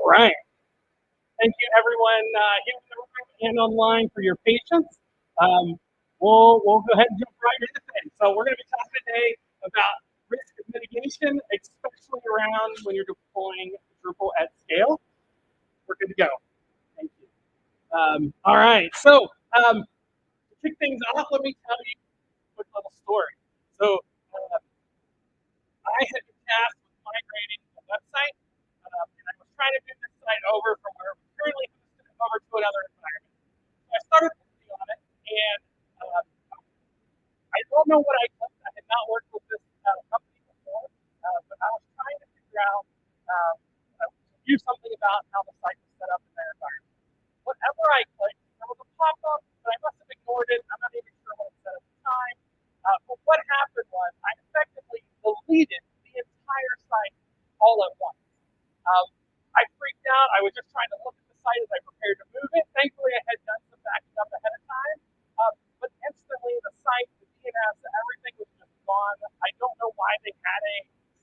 right. Thank you, everyone here in the room and online for your patience. Um, we'll go ahead and jump right into things. So we're going to be talking today about risk mitigation, especially around when you're deploying Drupal at scale. We're good to go. Thank you. All right. So to kick things off, let me tell you a quick little story. So I had been tasked with migrating a website, and I was trying to move this site over from where it was currently hosted over to another environment. So I started working on it, and um, I don't know what I clicked. I had not worked with this company before, but I was trying to figure out, do something about how the site was set up in their environment. Whatever I clicked, there was a pop-up, but I must have ignored it. I'm not even sure what it said at the time. But what happened was I effectively deleted the entire site all at once. I freaked out. I was just trying to look at the site as I prepared to move it. Thankfully, I had done some backing up ahead of time. But instantly, the site, the DNS, everything was just gone. I don't know why they had a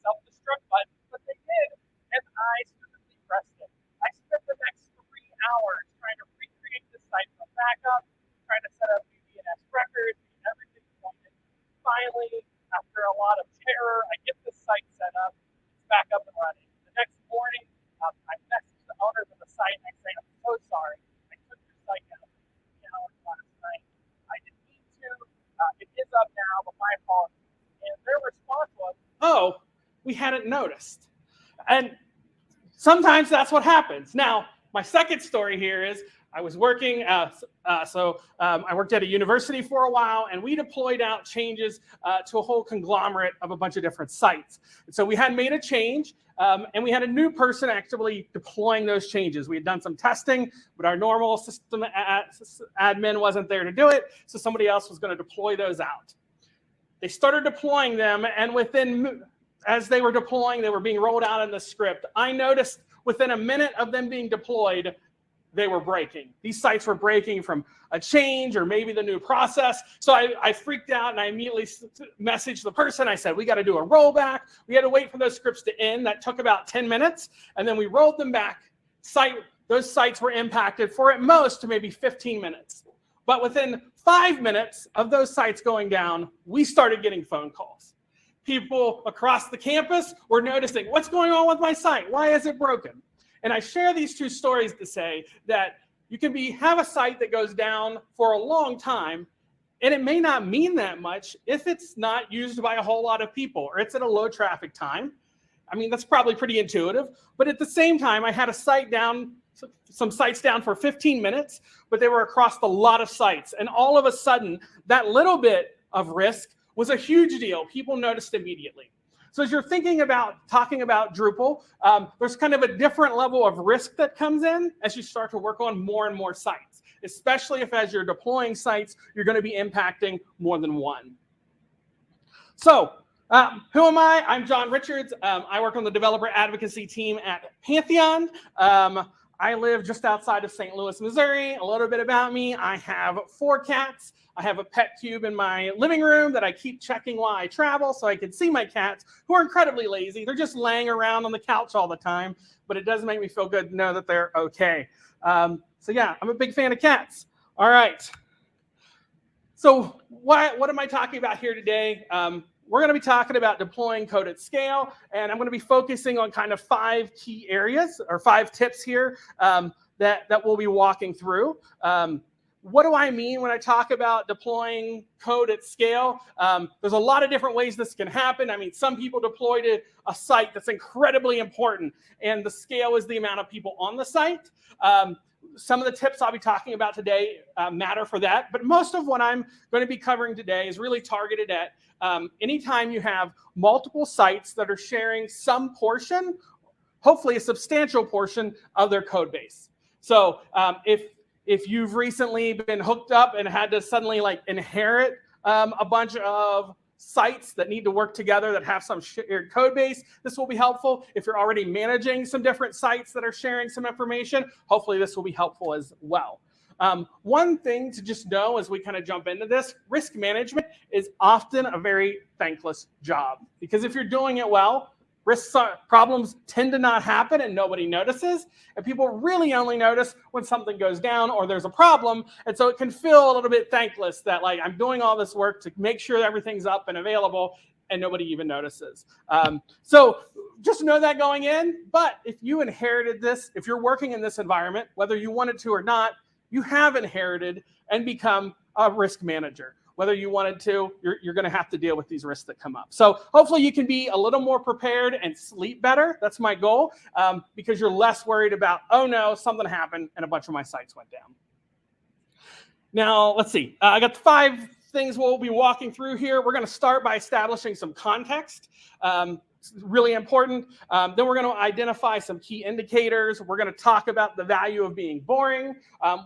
self-destruct button, but they did, and I stupidly pressed it. I spent the next 3 hours trying to recreate the site from backup, trying to set up new DNS records, everything pointed. Finally, after a lot of terror, I get this site set up. It's back up and running. The next morning, I message the owners of the site and I say, I'm so sorry. I took your site down for 15 hours last night. I didn't mean to. It is up now, but my apologies. And their response was, oh, we hadn't noticed. And sometimes that's what happens. Now, my second story here is I was working, I worked at a university for a while, and we deployed out changes to a whole conglomerate of a bunch of different sites. And so we had made a change, and we had a new person actually deploying those changes. We had done some testing, but our normal system admin wasn't there to do it, so somebody else was going to deploy those out. They started deploying them, and as they were deploying, they were being rolled out in the script. I noticed within a minute of them being deployed, they were breaking. These sites were breaking from a change or maybe the new process. So I freaked out and I immediately messaged the person. I said, we got to do a rollback. We had to wait for those scripts to end. That took about 10 minutes. And then we rolled them back. Those sites were impacted for at most maybe 15 minutes. But within 5 minutes of those sites going down, we started getting phone calls. People across the campus were noticing, what's going on with my site? Why is it broken? And I share these two stories to say that you can have a site that goes down for a long time, and it may not mean that much if it's not used by a whole lot of people or it's at a low traffic time. I mean, that's probably pretty intuitive. But at the same time, I had a site down, some sites down for 15 minutes, but they were across a lot of sites. And all of a sudden, that little bit of risk was a huge deal. People noticed immediately. So as you're thinking about talking about Drupal, there's kind of a different level of risk that comes in as you start to work on more and more sites, especially if as you're deploying sites, you're going to be impacting more than one. So who am I? I'm John Richards. I work on the developer advocacy team at Pantheon. I live just outside of St. Louis, Missouri. A little bit about me. I have 4 cats. I have a pet cube in my living room that I keep checking while I travel so I can see my cats, who are incredibly lazy. They're just laying around on the couch all the time, but it does make me feel good to know that they're okay. So yeah, I'm a big fan of cats. All right. So what am I talking about here today? We're going to be talking about deploying code at scale, and I'm going to be focusing on kind of 5 key areas or 5 tips here that we'll be walking through. What do I mean when I talk about deploying code at scale? There's a lot of different ways this can happen. I mean, some people deploy to a site that's incredibly important, and the scale is the amount of people on the site. Some of the tips I'll be talking about today matter for that, but most of what I'm going to be covering today is really targeted at anytime you have multiple sites that are sharing some portion, hopefully a substantial portion of their code base. So if you've recently been hooked up and had to suddenly inherit a bunch of sites that need to work together that have some shared code base, this will be helpful. If you're already managing some different sites that are sharing some information, hopefully this will be helpful as well. One thing to just know as we kind of jump into this, risk management is often a very thankless job, because if you're doing it well, problems tend to not happen and nobody notices, and people really only notice when something goes down or there's a problem. And so it can feel a little bit thankless that like I'm doing all this work to make sure that everything's up and available and nobody even notices. So just know that going in. But if you inherited this, if you're working in this environment, whether you wanted to or not, you have inherited and become a risk manager. Whether you wanted to, you're going to have to deal with these risks that come up. So hopefully you can be a little more prepared and sleep better. That's my goal, because you're less worried about, oh no, something happened and a bunch of my sites went down. Now, let's see. I got 5 things we'll be walking through here. We're going to start by establishing some context. Really important. Then we're going to identify some key indicators. We're going to talk about the value of being boring.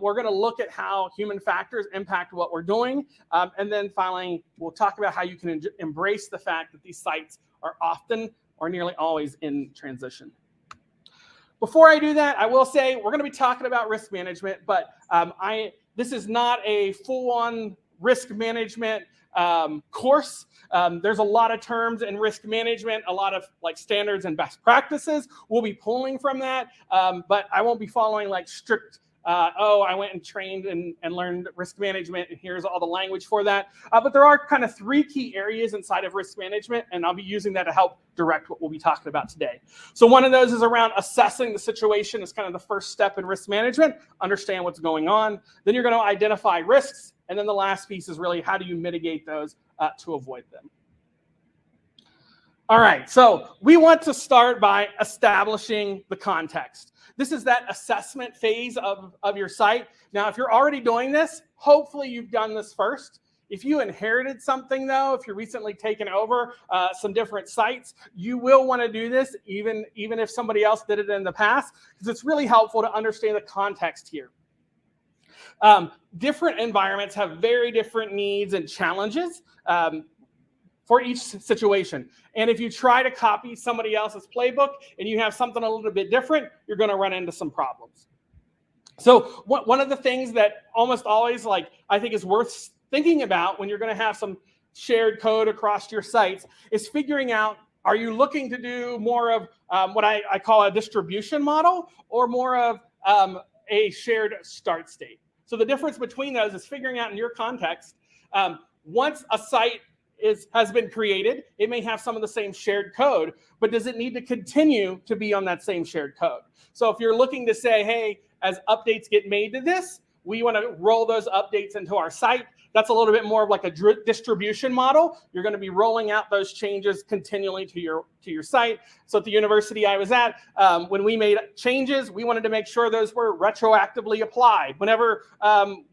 We're going to look at how human factors impact what we're doing. And then finally, we'll talk about how you can embrace the fact that these sites are often or nearly always in transition. Before I do that, I will say we're going to be talking about risk management, but this is not a full-on risk management course. There's a lot of terms in risk management, a lot of like standards and best practices. We'll be pulling from that, but I won't be following like strict, I went and trained and learned risk management and here's all the language for that. But there are kind of 3 key areas inside of risk management, and I'll be using that to help direct what we'll be talking about today. So one of those is around assessing the situation as kind of the first step in risk management, understand what's going on. Then you're going to identify risks. And then the last piece is really how do you mitigate those to avoid them. All right, so we want to start by establishing the context. This is that assessment phase of your site. Now, if you're already doing this, hopefully you've done this first. If you inherited something, though, if you're recently taken over some different sites, you will want to do this even if somebody else did it in the past, because it's really helpful to understand the context here. Different environments have very different needs and challenges for each situation. And if you try to copy somebody else's playbook and you have something a little bit different, you're going to run into some problems. So one of the things that almost always I think is worth thinking about when you're going to have some shared code across your sites is figuring out, are you looking to do more of what I call a distribution model or more of a shared start state? So the difference between those is figuring out in your context, once a site has been created, it may have some of the same shared code, but does it need to continue to be on that same shared code? So if you're looking to say, hey, as updates get made to this, we want to roll those updates into our site. That's a little bit more of like a distribution model. You're going to be rolling out those changes continually to your site. So at the university I was at, when we made changes, we wanted to make sure those were retroactively applied. Whenever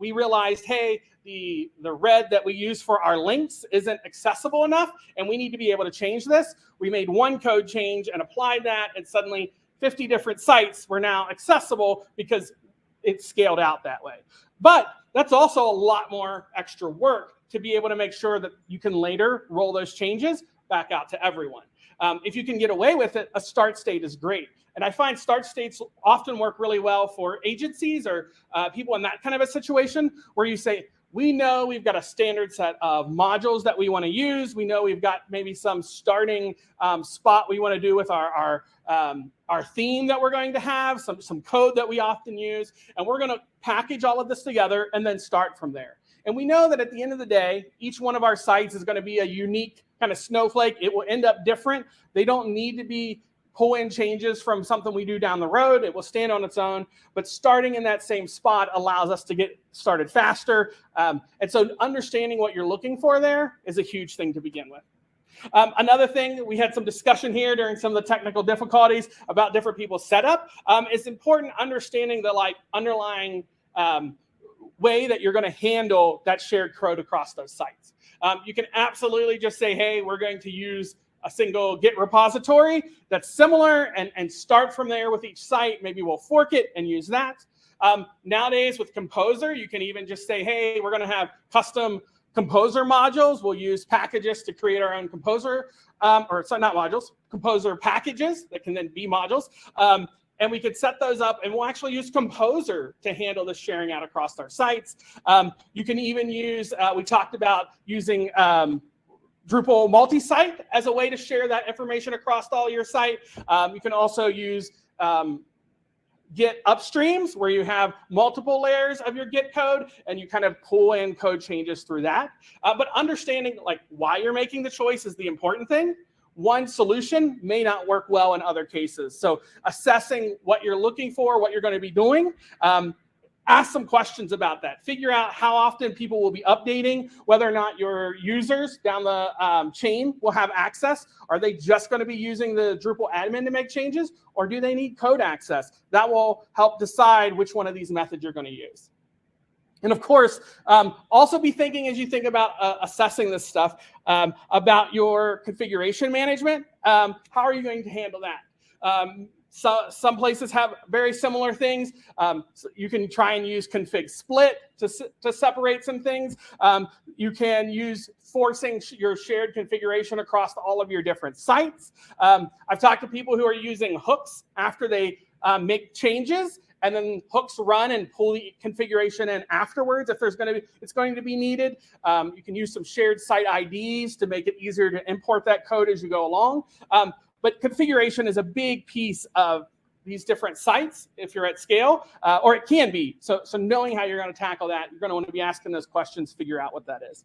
we realized, hey, the red that we use for our links isn't accessible enough, and we need to be able to change this, we made one code change and applied that, and suddenly 50 different sites were now accessible because it scaled out that way. But that's also a lot more extra work to be able to make sure that you can later roll those changes back out to everyone. If you can get away with it, a start state is great. And I find start states often work really well for agencies or people in that kind of a situation where you say, we know we've got a standard set of modules that we want to use. We know we've got maybe some starting spot we want to do with our theme that we're going to have, some code that we often use, and we're going to package all of this together and then start from there. And we know that at the end of the day, each one of our sites is going to be a unique kind of snowflake. It will end up different. They don't need to be pull-in changes from something we do down the road. It will stand on its own, but starting in that same spot allows us to get started faster. And so understanding what you're looking for there is a huge thing to begin with. Another thing, we had some discussion here during some of the technical difficulties about different people's setup. It's important understanding the underlying way that you're going to handle that shared code across those sites. You can absolutely just say, hey, we're going to use a single Git repository that's similar and start from there with each site. Maybe we'll fork it and use that. Nowadays with Composer, you can even just say, hey, we're going to have custom Composer modules. We'll use packages to create our own Composer, Composer packages that can then be modules. And we could set those up, and we'll actually use Composer to handle the sharing out across our sites. You can even use, we talked about using Drupal multi-site as a way to share that information across all your site. You can also use Git upstreams, where you have multiple layers of your Git code and you kind of pull in code changes through that. But understanding like why you're making the choice is the important thing. One solution may not work well in other cases. So assessing what you're looking for, what you're going to be doing, ask some questions about that. Figure out how often people will be updating, whether or not your users down the chain will have access. Are they just going to be using the Drupal admin to make changes, or do they need code access? That will help decide which one of these methods you're going to use. And of course, also be thinking as you think about assessing this stuff about your configuration management. How are you going to handle that? So some places have very similar things. So you can try and use config split to separate some things. You can use forcing your shared configuration across all of your different sites. I've talked to people who are using hooks after they make changes, and then hooks run and pull the configuration in afterwards if it's going to be needed. You can use some shared site IDs to make it easier to import that code as you go along. But configuration is a big piece of these different sites if you're at scale, or it can be. So knowing how you're going to tackle that, you're going to want to be asking those questions, figure out what that is.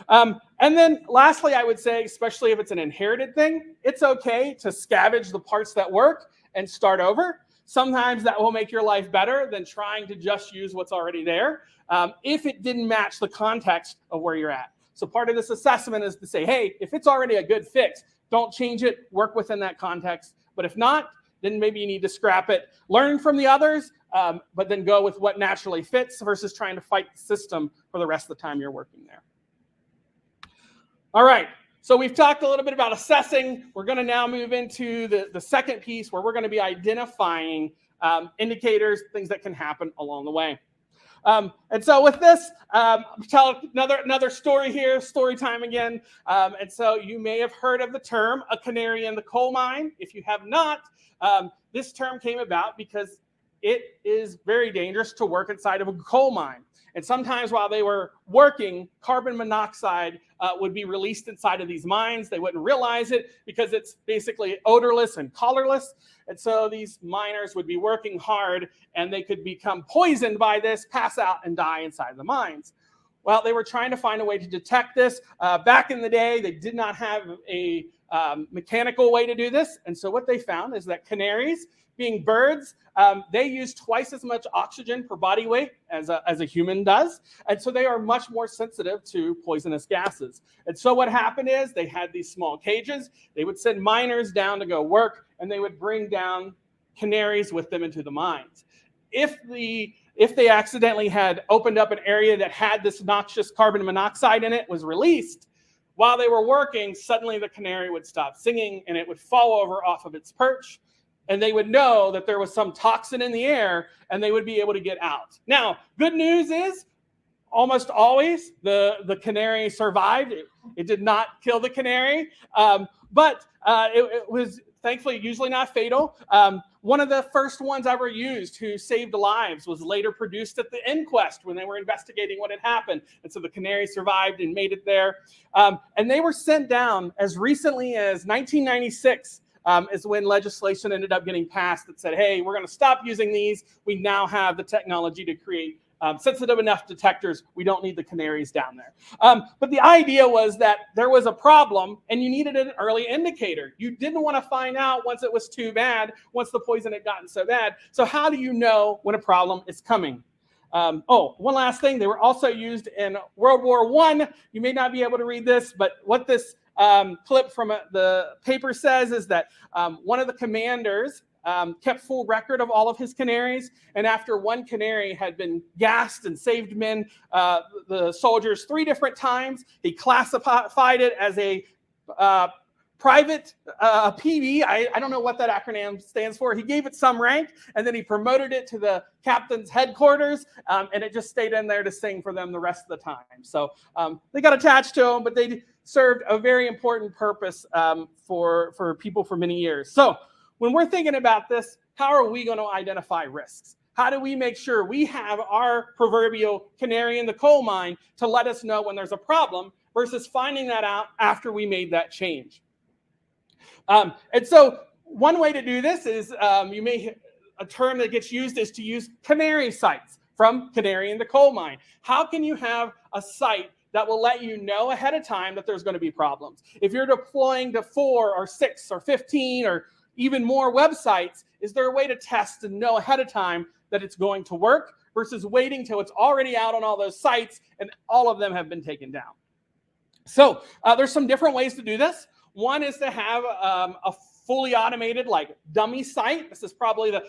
And then lastly, I would say, especially if it's an inherited thing, it's okay to scavenge the parts that work and start over. Sometimes that will make your life better than trying to just use what's already there if it didn't match the context of where you're at. So part of this assessment is to say, hey, if it's already a good fix, don't change it, work within that context. But if not, then maybe you need to scrap it, learn from the others, but then go with what naturally fits versus trying to fight the system for the rest of the time you're working there. All right, so we've talked a little bit about assessing. We're going to now move into the second piece where we're going to be identifying indicators, things that can happen along the way. And so with this, tell another story here, story time again. And so you may have heard of the term, a canary in the coal mine. If you have not, this term came about because it is very dangerous to work inside of a coal mine. And sometimes while they were working, carbon monoxide would be released inside of these mines. They wouldn't realize it because it's basically odorless and colorless. And so these miners would be working hard and they could become poisoned by this, pass out and die inside the mines. Well, they were trying to find a way to detect this. Back in the day, they did not have a mechanical way to do this. And so what they found is that canaries, being birds, they use twice as much oxygen per body weight as a human does. And so they are much more sensitive to poisonous gases. And so what happened is they had these small cages. They would send miners down to go work, and they would bring down canaries with them into the mines. If they accidentally had opened up an area that had this noxious carbon monoxide in it, was released, while they were working, suddenly the canary would stop singing and it would fall over off of its perch. And they would know that there was some toxin in the air and they would be able to get out. Now, good news is almost always the canary survived. It did not kill the canary, but it was thankfully usually not fatal. One of the first ones ever used who saved lives was later produced at the inquest when they were investigating what had happened. And so the canary survived and made it there. And they were sent down as recently as 1996. Is when legislation ended up getting passed that said, hey, we're going to stop using these. We now have the technology to create sensitive enough detectors. We don't need the canaries down there. But the idea was that there was a problem and you needed an early indicator. You didn't want to find out once it was too bad, once the poison had gotten so bad. So how do you know when a problem is coming? One last thing. They were also used in World War I. You may not be able to read this, but what this clip from the paper says is that one of the commanders kept full record of all of his canaries. And after one canary had been gassed and saved the soldiers 3 different times, he classified it as a private PV. I don't know what that acronym stands for. He gave it some rank, and then he promoted it to the captain's headquarters, and it just stayed in there to sing for them the rest of the time. So they got attached to him, but they served a very important purpose for people for many years. So when we're thinking about this, how are we going to identify risks? How do we make sure we have our proverbial canary in the coal mine to let us know when there's a problem versus finding that out after we made that change. And so one way to do this is a term that gets used is to use Canary sites from Canary in the coal mine. How can you have a site that will let you know ahead of time that there's going to be problems? If you're deploying to 4 or 6 or 15 or even more websites, is there a way to test and know ahead of time that it's going to work versus waiting till it's already out on all those sites and all of them have been taken down? So there's some different ways to do this. One is to have a fully automated like dummy site. This is probably the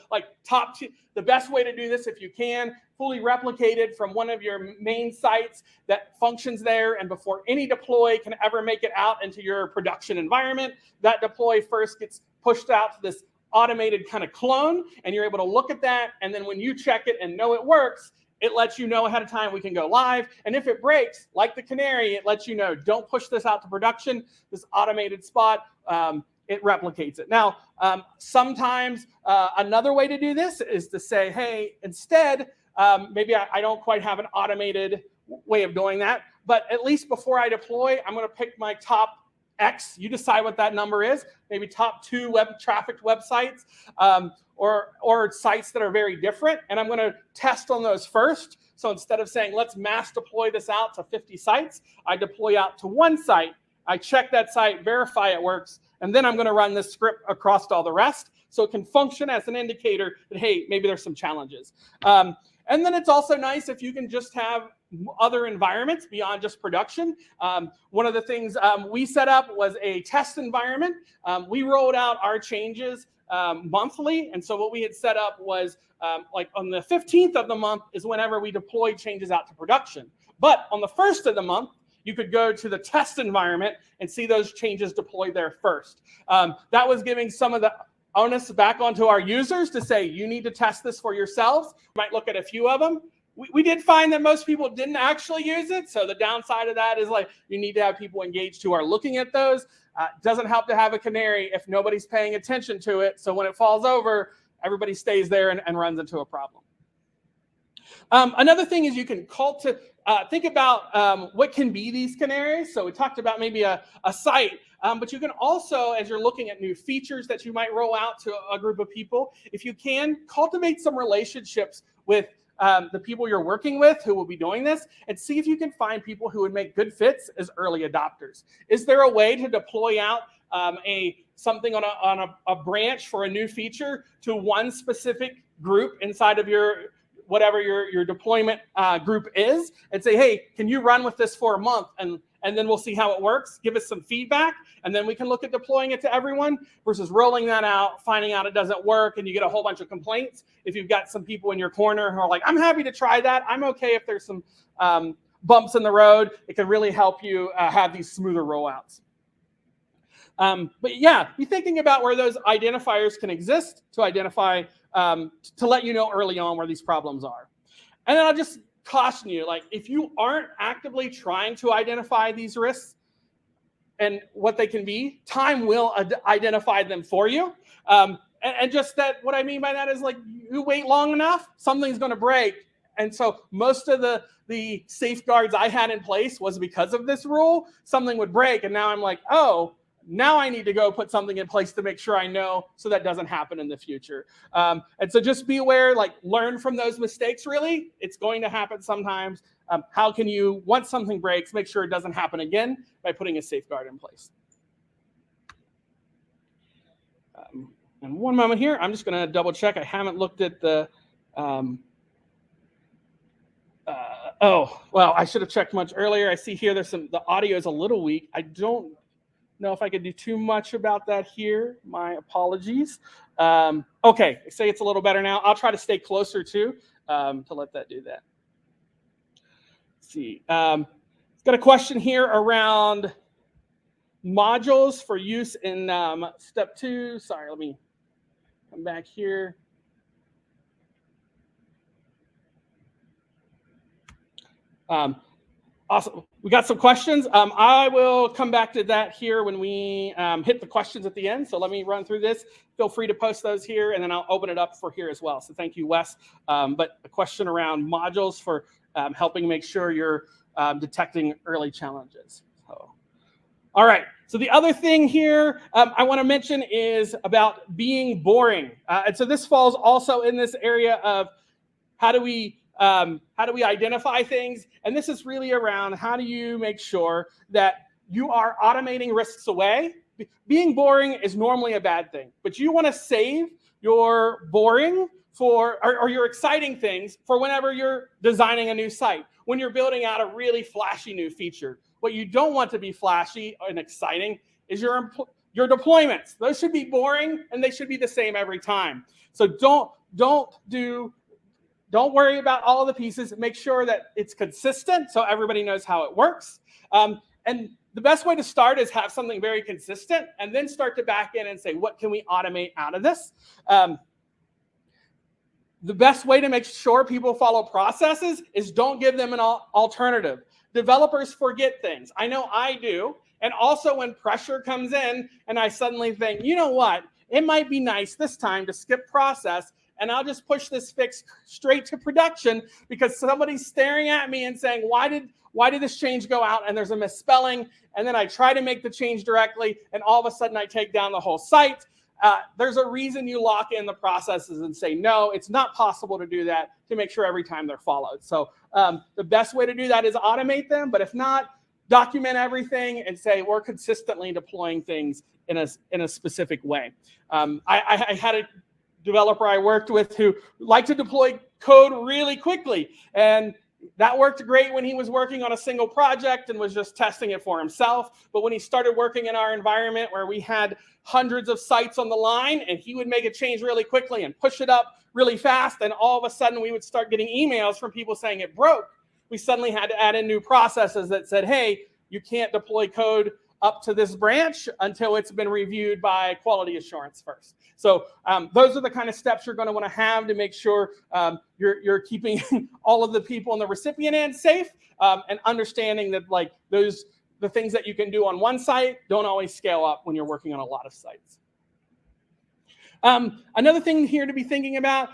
the best way to do this if you can. Fully replicated from one of your main sites that functions there, and before any deploy can ever make it out into your production environment, that deploy first gets pushed out to this automated kind of clone, and you're able to look at that, and then when you check it and know it works, it lets you know ahead of time we can go live. And if it breaks, like the Canary, it lets you know, don't push this out to production. This automated spot, it replicates it. Now, sometimes another way to do this is to say, hey, instead, maybe I don't quite have an automated way of doing that, but at least before I deploy, I'm going to pick my top X. You decide what that number is, maybe top 2 web trafficked websites, or sites that are very different. And I'm going to test on those first. So instead of saying, let's mass deploy this out to 50 sites, I deploy out to one site. I check that site, verify it works, and then I'm going to run this script across all the rest so it can function as an indicator that, hey, maybe there's some challenges. And then it's also nice if you can just have other environments beyond just production. One of the things we set up was a test environment. We rolled out our changes monthly. And so what we had set up was like on the 15th of the month is whenever we deployed changes out to production. But on the 1st of the month, you could go to the test environment and see those changes deployed there first. That was giving some of the onus back onto our users to say, you need to test this for yourselves. You might look at a few of them. We did find that most people didn't actually use it. So the downside of that is like you need to have people engaged who are looking at those. It doesn't help to have a Canary if nobody's paying attention to it. So when it falls over, everybody stays there and runs into a problem. Another thing is you can think about what can be these canaries. So we talked about maybe a site, but you can also, as you're looking at new features that you might roll out to a group of people, if you can, cultivate some relationships with the people you're working with who will be doing this, and see if you can find people who would make good fits as early adopters. Is there a way to deploy out something on a branch for a new feature to one specific group inside of whatever your deployment group is, and say, hey, can you run with this for a month? And then we'll see how it works. Give us some feedback, and then we can look at deploying it to everyone versus rolling that out, finding out it doesn't work, and you get a whole bunch of complaints. If you've got some people in your corner who are like, I'm happy to try that. I'm okay if there's some bumps in the road. It can really help you have these smoother rollouts. But yeah, be thinking about where those identifiers can exist to identify, to let you know early on where these problems are. And then I'll just caution you, like if you aren't actively trying to identify these risks and what they can be, time will identify them for you. And just that, what I mean by that is like you wait long enough, something's going to break. And so most of the safeguards I had in place was because of this rule. Something would break, and now I'm like, oh, now I need to go put something in place to make sure I know so that doesn't happen in the future. And so just be aware, like learn from those mistakes, really. It's going to happen sometimes. How can you, once something breaks, make sure it doesn't happen again by putting a safeguard in place? And one moment here, I'm just going to double check. I haven't looked at the, oh, well, I should have checked much earlier. I see here the audio is a little weak. I don't know if I could do too much about that here. My apologies. Okay, say it's a little better now. I'll try to stay closer to let that do that. Let's see. Got a question here around modules for use in step 2. Sorry, let me come back here. Awesome. We got some questions. I will come back to that here when we hit the questions at the end. So let me run through this. Feel free to post those here, and then I'll open it up for here as well. So thank you, Wes. But a question around modules for helping make sure you're detecting early challenges. Oh. All right. So the other thing here I want to mention is about being boring. And so this falls also in this area of how do we identify things? And this is really around how do you make sure that you are automating risks away. Being boring is normally a bad thing, but you want to save your boring or your exciting things for whenever you're designing a new site, when you're building out a really flashy new feature. What you don't want to be flashy and exciting is your deployments. Those should be boring and they should be the same every time. So don't worry about all of the pieces. Make sure that it's consistent so everybody knows how it works. And the best way to start is have something very consistent and then start to back in and say, what can we automate out of this? The best way to make sure people follow processes is don't give them an alternative. Developers forget things. I know I do. And also when pressure comes in and I suddenly think, you know what? It might be nice this time to skip process and I'll just push this fix straight to production because somebody's staring at me and saying, why did this change go out? And there's a misspelling. And then I try to make the change directly. And all of a sudden I take down the whole site. There's a reason you lock in the processes and say, no, it's not possible to do that to make sure every time they're followed. So the best way to do that is automate them. But if not, document everything and say we're consistently deploying things in a specific way. I had a developer I worked with who liked to deploy code really quickly. And that worked great when he was working on a single project and was just testing it for himself. But when he started working in our environment where we had hundreds of sites on the line and he would make a change really quickly and push it up really fast, and all of a sudden we would start getting emails from people saying it broke. We suddenly had to add in new processes that said, hey, you can't deploy code up to this branch until it's been reviewed by quality assurance first. So those are the kind of steps you're going to want to have to make sure you're keeping all of the people on the recipient end safe and understanding that like the things that you can do on one site don't always scale up when you're working on a lot of sites. Another thing here to be thinking about,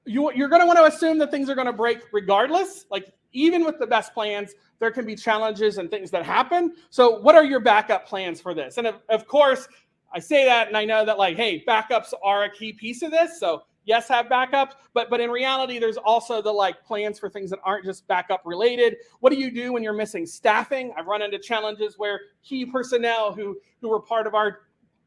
you're going to want to assume that things are going to break regardless. Like even with the best plans, there can be challenges and things that happen. So what are your backup plans for this? And of course, I say that and I know that like, hey, backups are a key piece of this. So yes, have backups, but in reality, there's also the like plans for things that aren't just backup related. What do you do when you're missing staffing? I've run into challenges where key personnel who were part of our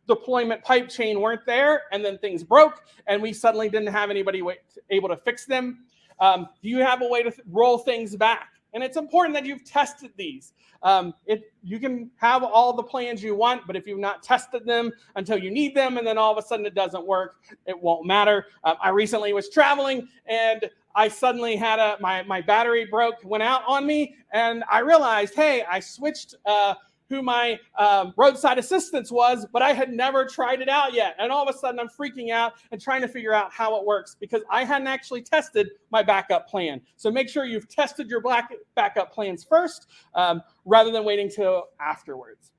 deployment pipe chain weren't there, and then things broke, and we suddenly didn't have anybody able to fix them. Do you have a way to roll things back? And it's important that you've tested these. You can have all the plans you want, but if you've not tested them until you need them, and then all of a sudden it doesn't work, it won't matter. I recently was traveling, and I suddenly had my battery went out on me, and I realized, hey, I switched who my roadside assistance was, but I had never tried it out yet. And all of a sudden I'm freaking out and trying to figure out how it works because I hadn't actually tested my backup plan. So make sure you've tested your backup plans first rather than waiting till afterwards.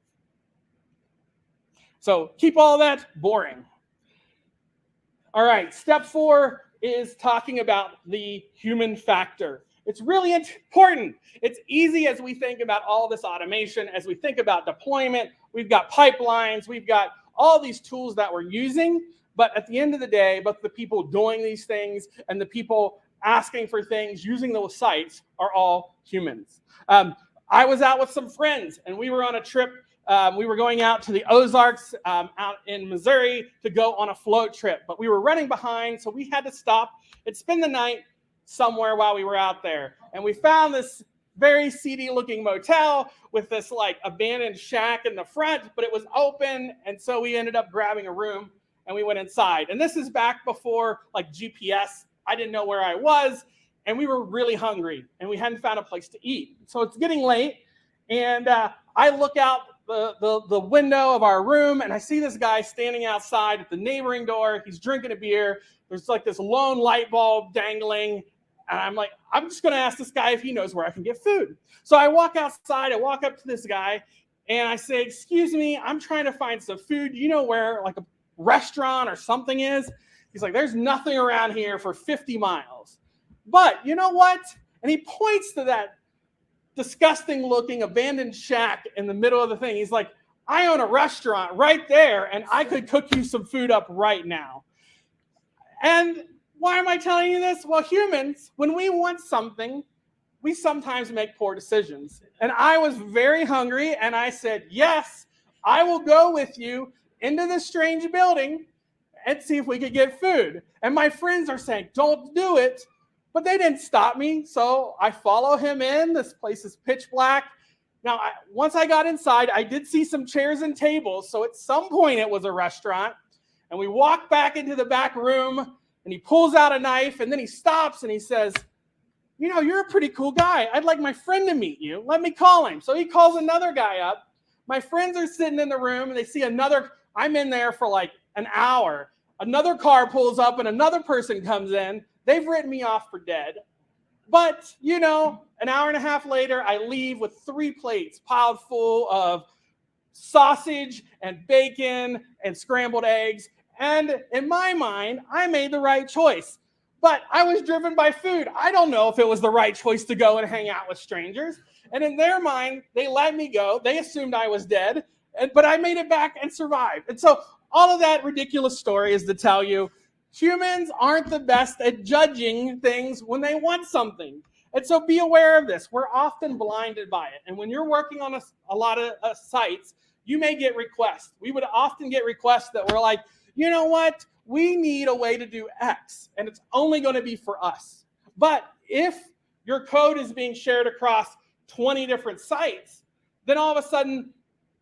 So keep all that boring. All right, step 4 is talking about the human factor. It's really important. It's easy as we think about all this automation, as we think about deployment. We've got pipelines. We've got all these tools that we're using. But at the end of the day, both the people doing these things and the people asking for things, using those sites, are all humans. I was out with some friends, and we were on a trip. We were going out to the Ozarks out in Missouri to go on a float trip. But we were running behind, so we had to stop and spend the night somewhere while we were out there. And we found this very seedy looking motel with this like abandoned shack in the front, but it was open. And so we ended up grabbing a room and we went inside. And this is back before like GPS. I didn't know where I was, and we were really hungry and we hadn't found a place to eat. So it's getting late, and I look out the window of our room and I see this guy standing outside at the neighboring door. He's drinking a beer. There's like this lone light bulb dangling. And I'm like, I'm just going to ask this guy if he knows where I can get food. So I walk outside, I walk up to this guy, and I say, excuse me, I'm trying to find some food. Do you know where like a restaurant or something is? He's like, there's nothing around here for 50 miles. But you know what? And he points to that disgusting looking abandoned shack in the middle of the thing. He's like, I own a restaurant right there, and I could cook you some food up right now. And why am I telling you this? Well, humans, when we want something, we sometimes make poor decisions. And I was very hungry, and I said, yes, I will go with you into this strange building and see if we could get food. And my friends are saying, don't do it. But they didn't stop me, so I follow him in. This place is pitch black. Now, once I got inside, I did see some chairs and tables, so at some point it was a restaurant. And we walk back into the back room, and he pulls out a knife, and then he stops, and he says, you know, you're a pretty cool guy. I'd like my friend to meet you. Let me call him. So he calls another guy up. My friends are sitting in the room, and they see another. I'm in there for like an hour. Another car pulls up, and another person comes in. They've written me off for dead. But, you know, an hour and a half later, I leave with 3 plates piled full of sausage and bacon and scrambled eggs. And in my mind, I made the right choice. But I was driven by food. I don't know if it was the right choice to go and hang out with strangers. And in their mind, they let me go. They assumed I was dead. But I made it back and survived. And so all of that ridiculous story is to tell you, humans aren't the best at judging things when they want something. And so be aware of this. We're often blinded by it. And when you're working on a lot of sites, you may get requests. We would often get requests that were like, you know what? We need a way to do X, and it's only going to be for us. But if your code is being shared across 20 different sites, then all of a sudden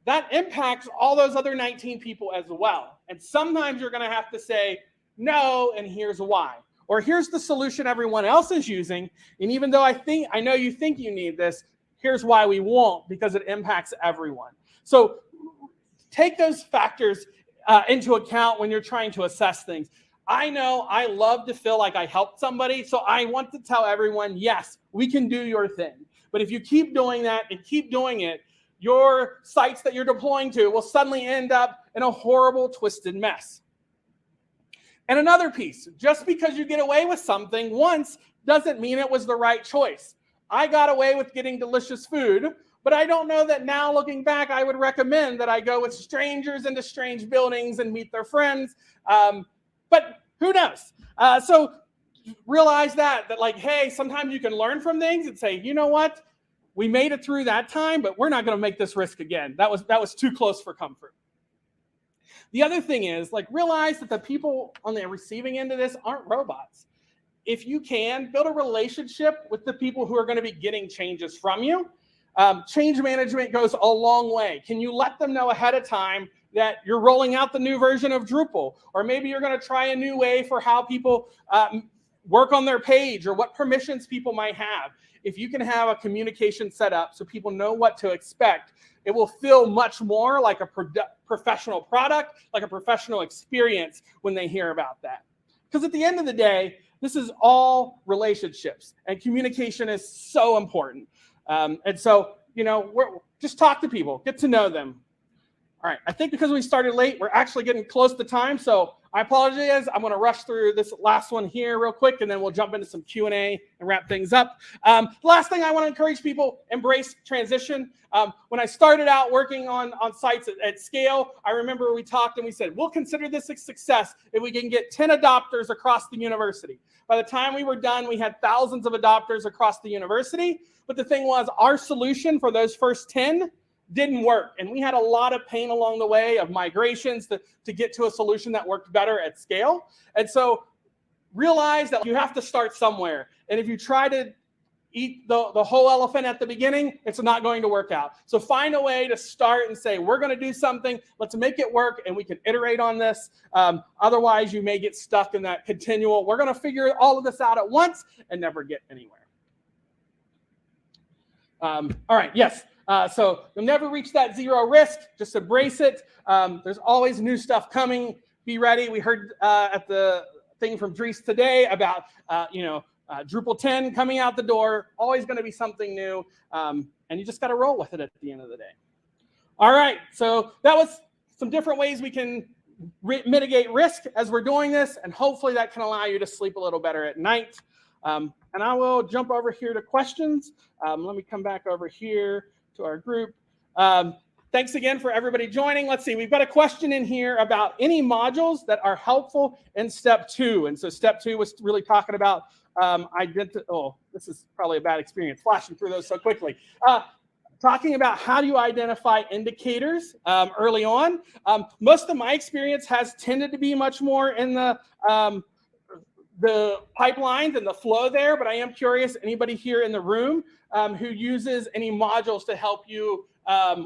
that impacts all those other 19 people as well. And sometimes you're going to have to say, no, and here's why. Or here's the solution everyone else is using. And even though I know you think you need this, here's why we won't, because it impacts everyone. So take those factors into account when you're trying to assess things. I know I love to feel like I helped somebody, so I want to tell everyone, yes, we can do your thing. But if you keep doing that and keep doing it, your sites that you're deploying to will suddenly end up in a horrible, twisted mess. And another piece, just because you get away with something once doesn't mean it was the right choice. I got away with getting delicious food, but I don't know that now looking back, I would recommend that I go with strangers into strange buildings and meet their friends. But who knows? So realize that like, hey, sometimes you can learn from things and say, you know what? We made it through that time, but we're not going to make this risk again. That was too close for comfort. The other thing is, like, realize that the people on the receiving end of this aren't robots. If you can, build a relationship with the people who are going to be getting changes from you. Change management goes a long way. Can you let them know ahead of time that you're rolling out the new version of Drupal? Or maybe you're going to try a new way for how people work on their page, or what permissions people might have. If you can have a communication set up so people know what to expect, it will feel much more like a professional product, like a professional experience when they hear about that. Because at the end of the day, this is all relationships, and communication is so important. And so, you know, just talk to people, get to know them. All right, I think because we started late, we're actually getting close to time, so I apologize. I'm going to rush through this last one here real quick, and then we'll jump into some Q&A and wrap things up. Last thing I want to encourage people, embrace transition. When I started out working on sites at scale, I remember we talked and we said, we'll consider this a success if we can get 10 adopters across the university. By the time we were done, we had thousands of adopters across the university, but the thing was, our solution for those first 10 didn't work. And we had a lot of pain along the way of migrations to get to a solution that worked better at scale. And so realize that you have to start somewhere. And if you try to eat the whole elephant at the beginning, it's not going to work out. So find a way to start and say, we're going to do something, let's make it work, and we can iterate on this. Otherwise, you may get stuck in that continual, we're going to figure all of this out at once and never get anywhere. All right, yes. So you'll never reach that zero risk. Just embrace it. There's always new stuff coming. Be ready. We heard at the thing from Dries today about Drupal 10 coming out the door. Always going to be something new, and you just got to roll with it at the end of the day. All right. So that was some different ways we can mitigate risk as we're doing this, and hopefully that can allow you to sleep a little better at night. And I will jump over here to questions. Let me come back over here to our group. Thanks again for everybody joining. Let's see, we've got a question in here about any modules that are helpful in step 2. And so step 2 was really talking about this is probably a bad experience flashing through those so quickly. Talking about how do you identify indicators early on. Most of my experience has tended to be much more in the pipelines and the flow there, but I am curious, anybody here in the room who uses any modules to help you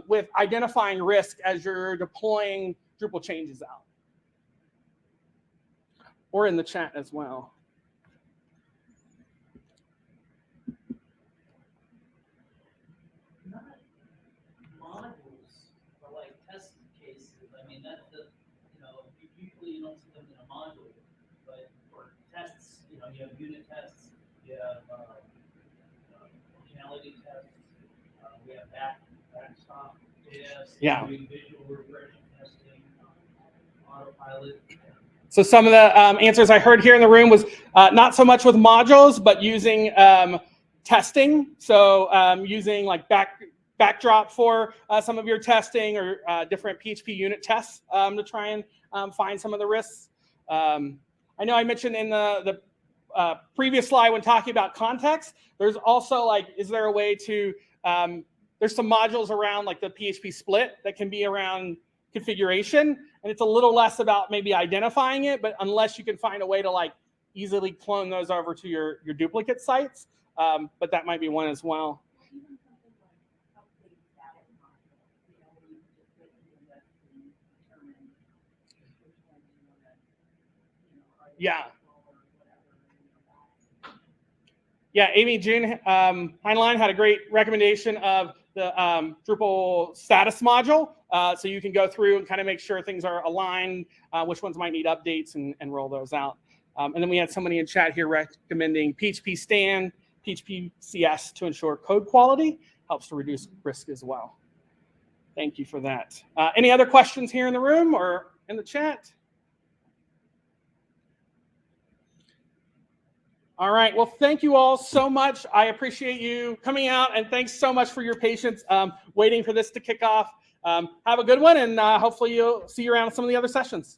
with identifying risk as you're deploying Drupal changes out? Or in the chat as well. You have unit tests, you have functionality tests, we have backstop tests, visual regression testing, autopilot. So some of the answers I heard here in the room was not so much with modules, but using testing. So using like backdrop for some of your testing, or different PHP unit tests to try and find some of the risks. I know I mentioned in the previous slide when talking about context, there's also like, is there a way to, there's some modules around like the PHP split that can be around configuration, and it's a little less about maybe identifying it, but unless you can find a way to like easily clone those over to your duplicate sites, but that might be one as well. Yeah. Yeah, Amy June Heinlein had a great recommendation of the Drupal status module. So you can go through and kind of make sure things are aligned, which ones might need updates, and roll those out. And then we had somebody in chat here recommending PHP Stand, PHP CS to ensure code quality. Helps to reduce risk as well. Thank you for that. Any other questions here in the room or in the chat? All right. Well, thank you all so much. I appreciate you coming out, and thanks so much for your patience waiting for this to kick off. Have a good one, and hopefully you'll see you around some of the other sessions.